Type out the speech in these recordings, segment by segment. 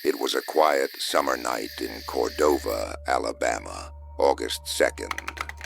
It was a quiet summer night in Cordova, Alabama, August 2nd,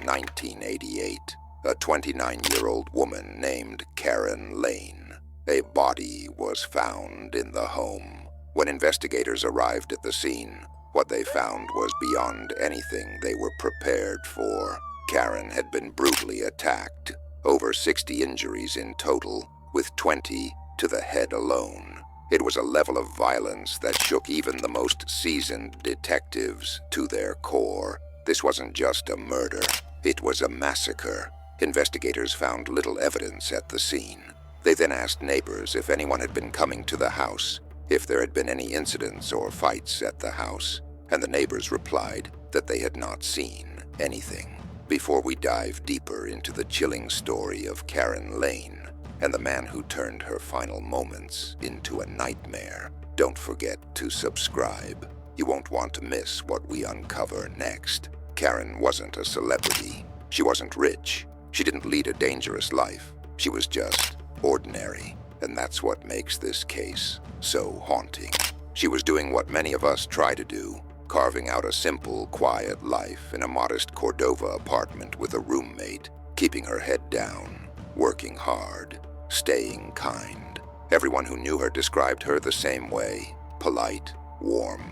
1988. A 29-year-old woman named Karen Lane. A body was found in the home. When investigators arrived at the scene, what they found was beyond anything they were prepared for. Karen had been brutally attacked, over 60 injuries in total, with 20 to the head alone. It was a level of violence that shook even the most seasoned detectives to their core. This wasn't just a murder, it was a massacre. Investigators found little evidence at the scene. They then asked neighbors if anyone had been coming to the house, if there had been any incidents or fights at the house, and the neighbors replied that they had not seen anything. Before we dive deeper into the chilling story of Karen Lane and the man who turned her final moments into a nightmare, don't forget to subscribe. You won't want to miss what we uncover next. Karen wasn't a celebrity. She wasn't rich. She didn't lead a dangerous life. She was just ordinary, and that's what makes this case so haunting. She was doing what many of us try to do, carving out a simple, quiet life in a modest Cordova apartment with a roommate, keeping her head down, working hard, staying kind. Everyone who knew her described her the same way: polite, warm,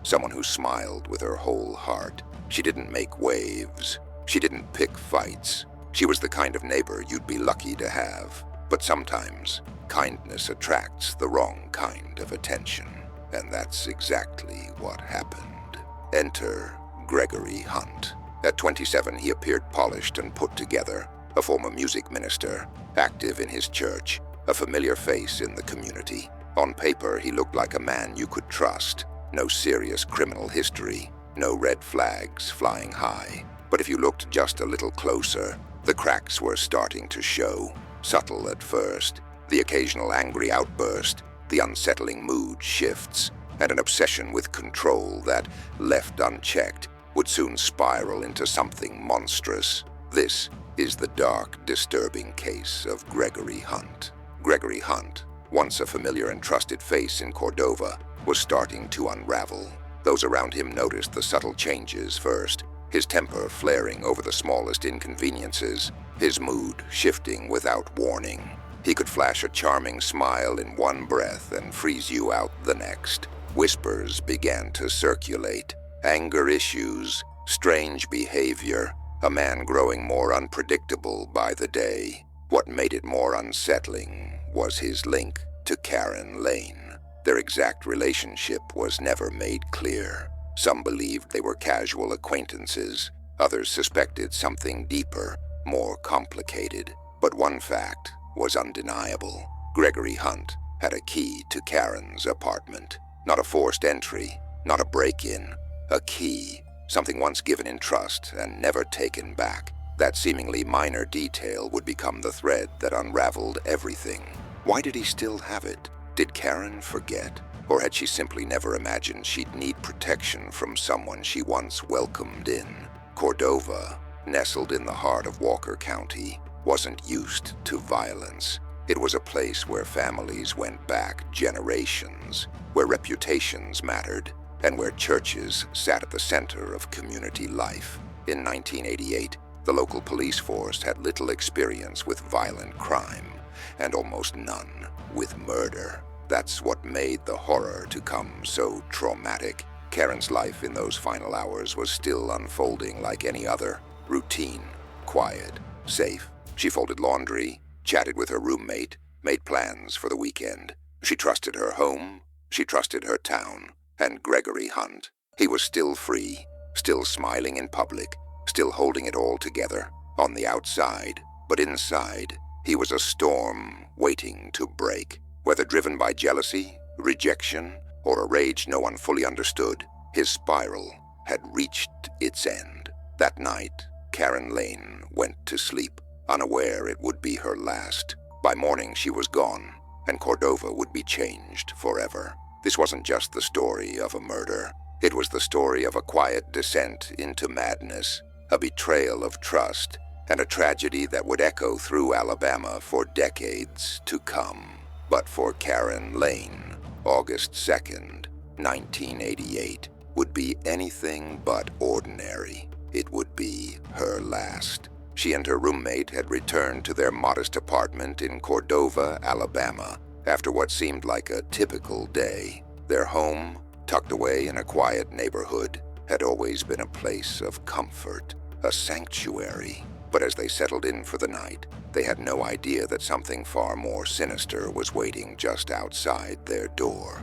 someone who smiled with her whole heart. She didn't make waves. She didn't pick fights. She was the kind of neighbor you'd be lucky to have. But sometimes, kindness attracts the wrong kind of attention. And that's exactly what happened. Enter Gregory Hunt. At 27, he appeared polished and put together, a former music minister, active in his church, a familiar face in the community. On paper, he looked like a man you could trust. No serious criminal history, no red flags flying high. But if you looked just a little closer, the cracks were starting to show. Subtle at first, the occasional angry outburst, the unsettling mood shifts, and an obsession with control that, left unchecked, would soon spiral into something monstrous. This is the dark, disturbing case of Gregory Hunt. Gregory Hunt, once a familiar and trusted face in Cordova, was starting to unravel. Those around him noticed the subtle changes first, his temper flaring over the smallest inconveniences, his mood shifting without warning. He could flash a charming smile in one breath and freeze you out the next. Whispers began to circulate. Anger issues, strange behavior, a man growing more unpredictable by the day. What made it more unsettling was his link to Karen Lane. Their exact relationship was never made clear. Some believed they were casual acquaintances. Others suspected something deeper, more complicated. But one fact was undeniable. Gregory Hunt had a key to Karen's apartment. Not a forced entry, not a break-in. A key, something once given in trust and never taken back. That seemingly minor detail would become the thread that unraveled everything. Why did he still have it? Did Karen forget? Or had she simply never imagined she'd need protection from someone she once welcomed in? Cordova, nestled in the heart of Walker County, wasn't used to violence. It was a place where families went back generations, where reputations mattered, and where churches sat at the center of community life. In 1988, the local police force had little experience with violent crime, and almost none with murder. That's what made the horror to come so traumatic. Karen's life in those final hours was still unfolding like any other. Routine, quiet, safe. She folded laundry, chatted with her roommate, made plans for the weekend. She trusted her home, she trusted her town. And Gregory Hunt, he was still free, still smiling in public, still holding it all together on the outside. But inside, he was a storm waiting to break. Whether driven by jealousy, rejection, or a rage no one fully understood, his spiral had reached its end. That night, Karen Lane went to sleep, unaware it would be her last. By morning, she was gone, and Cordova would be changed forever. This wasn't just the story of a murder. It was the story of a quiet descent into madness, a betrayal of trust, and a tragedy that would echo through Alabama for decades to come. But for Karen Lane, August 2nd, 1988, would be anything but ordinary. It would be her last. She and her roommate had returned to their modest apartment in Cordova, Alabama, after what seemed like a typical day. Their home, tucked away in a quiet neighborhood, had always been a place of comfort, a sanctuary. But as they settled in for the night, they had no idea that something far more sinister was waiting just outside their door.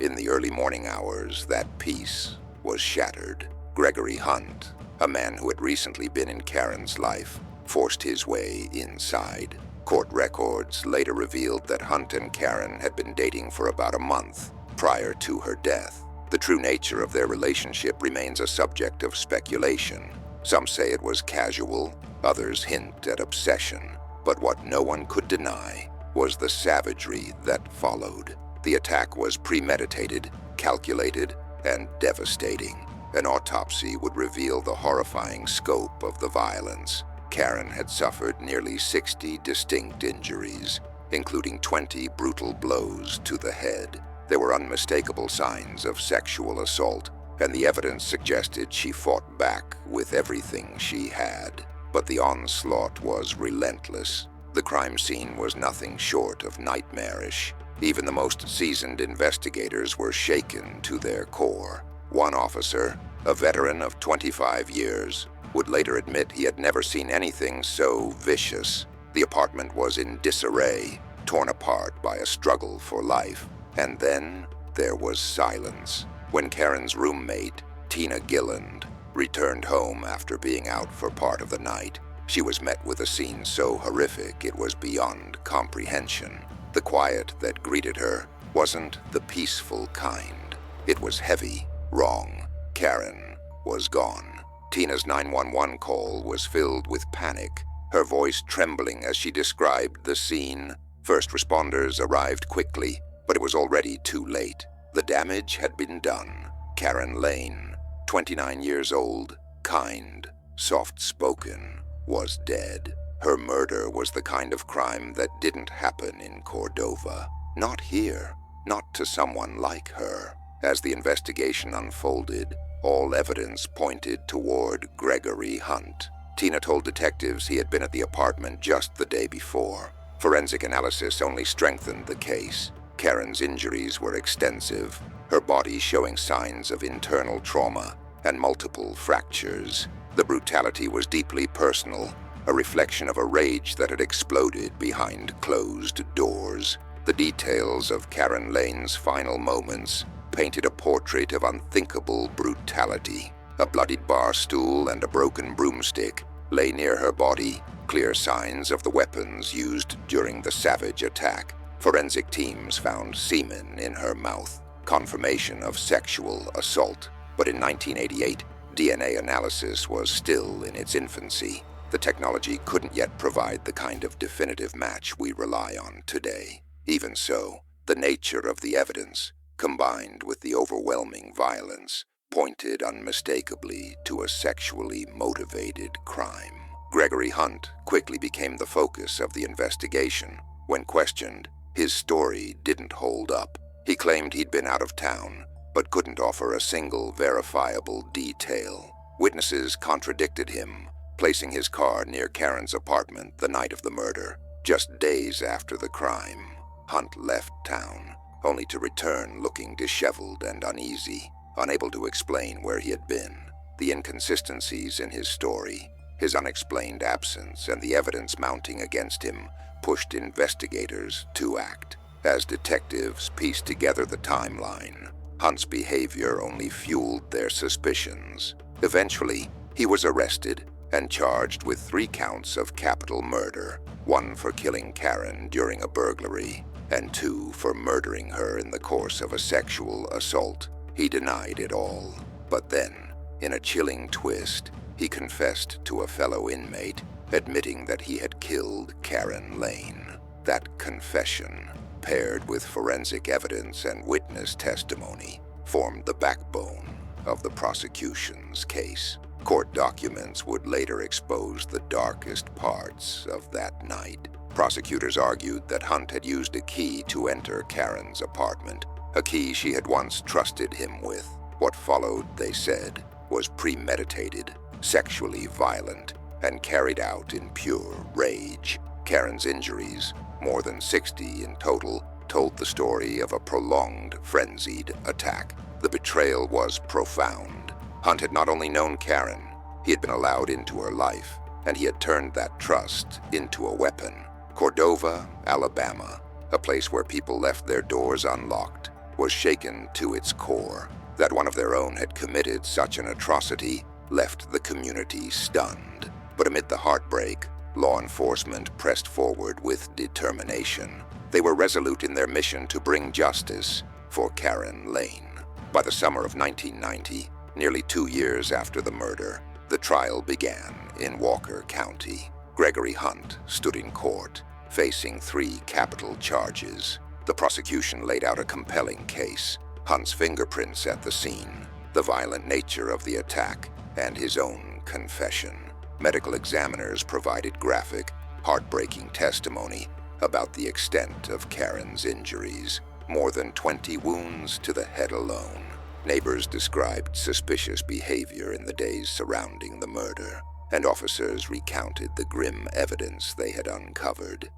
In the early morning hours, that peace was shattered. Gregory Hunt, a man who had recently been in Karen's life, forced his way inside. Court records later revealed that Hunt and Karen had been dating for about a month prior to her death. The true nature of their relationship remains a subject of speculation. Some say it was casual, others hint at obsession. But what no one could deny was the savagery that followed. The attack was premeditated, calculated, and devastating. An autopsy would reveal the horrifying scope of the violence. Karen had suffered nearly 60 distinct injuries, including 20 brutal blows to the head. There were unmistakable signs of sexual assault, and the evidence suggested she fought back with everything she had. But the onslaught was relentless. The crime scene was nothing short of nightmarish. Even the most seasoned investigators were shaken to their core. One officer, a veteran of 25 years, would later admit he had never seen anything so vicious. The apartment was in disarray, torn apart by a struggle for life. And then there was silence. When Karen's roommate, Tina Gilland, returned home after being out for part of the night, she was met with a scene so horrific it was beyond comprehension. The quiet that greeted her wasn't the peaceful kind. It was heavy, wrong. Karen was gone. Tina's 911 call was filled with panic, her voice trembling as she described the scene. First responders arrived quickly, but it was already too late. The damage had been done. Karen Lane, 29 years old, kind, soft-spoken, was dead. Her murder was the kind of crime that didn't happen in Cordova. Not here, not to someone like her. As the investigation unfolded, all evidence pointed toward Gregory Hunt. Tina told detectives he had been at the apartment just the day before. Forensic analysis only strengthened the case. Karen's injuries were extensive, her body showing signs of internal trauma and multiple fractures. The brutality was deeply personal, a reflection of a rage that had exploded behind closed doors. The details of Karen Lane's final moments painted a portrait of unthinkable brutality. A bloodied bar stool and a broken broomstick lay near her body, clear signs of the weapons used during the savage attack. Forensic teams found semen in her mouth, confirmation of sexual assault. But in 1988, DNA analysis was still in its infancy. The technology couldn't yet provide the kind of definitive match we rely on today. Even so, the nature of the evidence, combined with the overwhelming violence, pointed unmistakably to a sexually motivated crime. Gregory Hunt quickly became the focus of the investigation. When questioned, his story didn't hold up. He claimed he'd been out of town, but couldn't offer a single verifiable detail. Witnesses contradicted him, placing his car near Karen's apartment the night of the murder, just days after the crime. Hunt left town, only to return looking disheveled and uneasy, unable to explain where he had been. The inconsistencies in his story, his unexplained absence, and the evidence mounting against him pushed investigators to act. As detectives pieced together the timeline, Hunt's behavior only fueled their suspicions. Eventually, he was arrested and charged with 3 counts of capital murder, 1 for killing Karen during a burglary, and 2 for murdering her in the course of a sexual assault. He denied it all. But then, in a chilling twist, he confessed to a fellow inmate, admitting that he had killed Karen Lane. That confession, paired with forensic evidence and witness testimony, formed the backbone of the prosecution's case. Court documents would later expose the darkest parts of that night. Prosecutors argued that Hunt had used a key to enter Karen's apartment, a key she had once trusted him with. What followed, they said, was premeditated, sexually violent, and carried out in pure rage. Karen's injuries, more than 60 in total, told the story of a prolonged, frenzied attack. The betrayal was profound. Hunt had not only known Karen, he had been allowed into her life, and he had turned that trust into a weapon. Cordova, Alabama, a place where people left their doors unlocked, was shaken to its core. That one of their own had committed such an atrocity left the community stunned. But amid the heartbreak, law enforcement pressed forward with determination. They were resolute in their mission to bring justice for Karen Lane. By the summer of 1990, nearly 2 years after the murder, the trial began in Walker County. Gregory Hunt stood in court, facing 3 capital charges. The prosecution laid out a compelling case: Hunt's fingerprints at the scene, the violent nature of the attack, and his own confession. Medical examiners provided graphic, heartbreaking testimony about the extent of Karen's injuries, more than 20 wounds to the head alone. Neighbors described suspicious behavior in the days surrounding the murder, and officers recounted the grim evidence they had uncovered.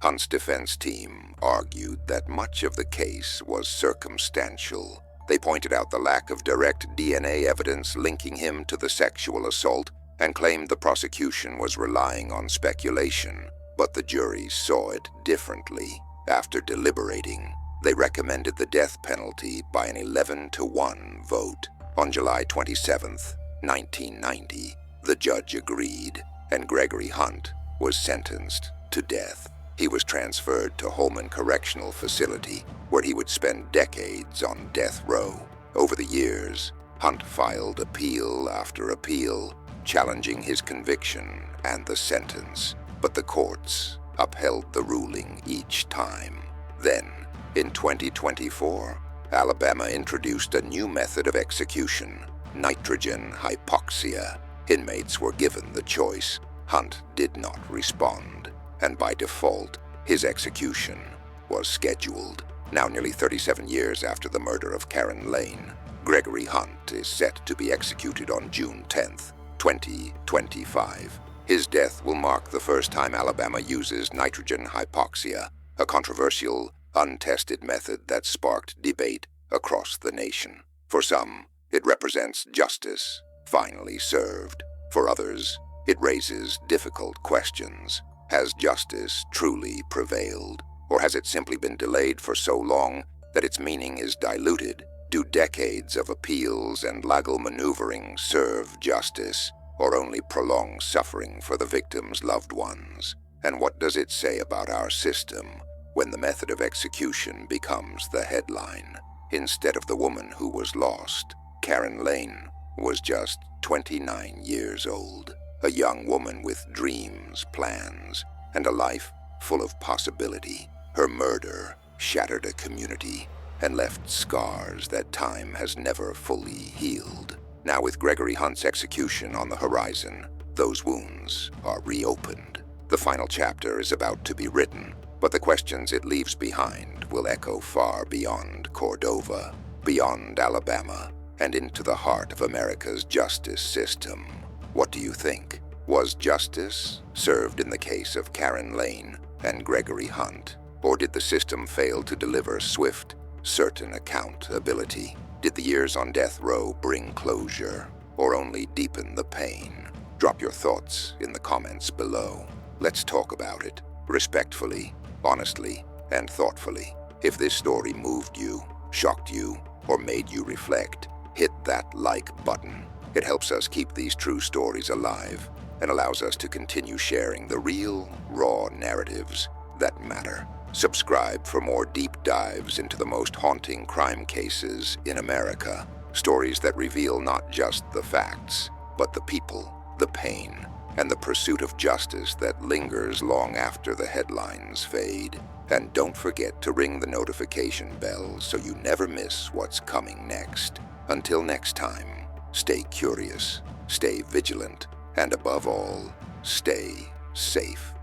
Hunt's defense team argued that much of the case was circumstantial. They pointed out the lack of direct DNA evidence linking him to the sexual assault and claimed the prosecution was relying on speculation, but the jury saw it differently. After deliberating, they recommended the death penalty by an 11-to-1 vote. On July 27, 1990, the judge agreed, and Gregory Hunt was sentenced to death. He was transferred to Holman Correctional Facility, where he would spend decades on death row. Over the years, Hunt filed appeal after appeal, challenging his conviction and the sentence, but the courts upheld the ruling each time. Then, in 2024, Alabama introduced a new method of execution: nitrogen hypoxia. Inmates were given the choice. Hunt did not respond, and by default, his execution was scheduled. Now, nearly 37 years after the murder of Karen Lane, Gregory Hunt is set to be executed on June 10, 2025. His death will mark the first time Alabama uses nitrogen hypoxia, a controversial, untested method that sparked debate across the nation. For some, it represents justice finally served. For others, it raises difficult questions. Has justice truly prevailed? Or has it simply been delayed for so long that its meaning is diluted? Do decades of appeals and legal maneuvering serve justice, or only prolong suffering for the victims' loved ones? And what does it say about our system when the method of execution becomes the headline? Instead of the woman who was lost, Karen Lane was just 29 years old, a young woman with dreams, plans, and a life full of possibility. Her murder shattered a community and left scars that time has never fully healed. Now, with Gregory Hunt's execution on the horizon, those wounds are reopened. The final chapter is about to be written, but the questions it leaves behind will echo far beyond Cordova, beyond Alabama, and into the heart of America's justice system. What do you think? Was justice served in the case of Karen Lane and Gregory Hunt? Or did the system fail to deliver swift, certain accountability? Did the years on death row bring closure, or only deepen the pain? Drop your thoughts in the comments below. Let's talk about it, respectfully, honestly, and thoughtfully. If this story moved you, shocked you, or made you reflect, hit that like button. It helps us keep these true stories alive and allows us to continue sharing the real, raw narratives that matter. Subscribe for more deep dives into the most haunting crime cases in America. Stories that reveal not just the facts, but the people, the pain, and the pursuit of justice that lingers long after the headlines fade. And don't forget to ring the notification bell so you never miss what's coming next. Until next time, stay curious, stay vigilant, and above all, stay safe.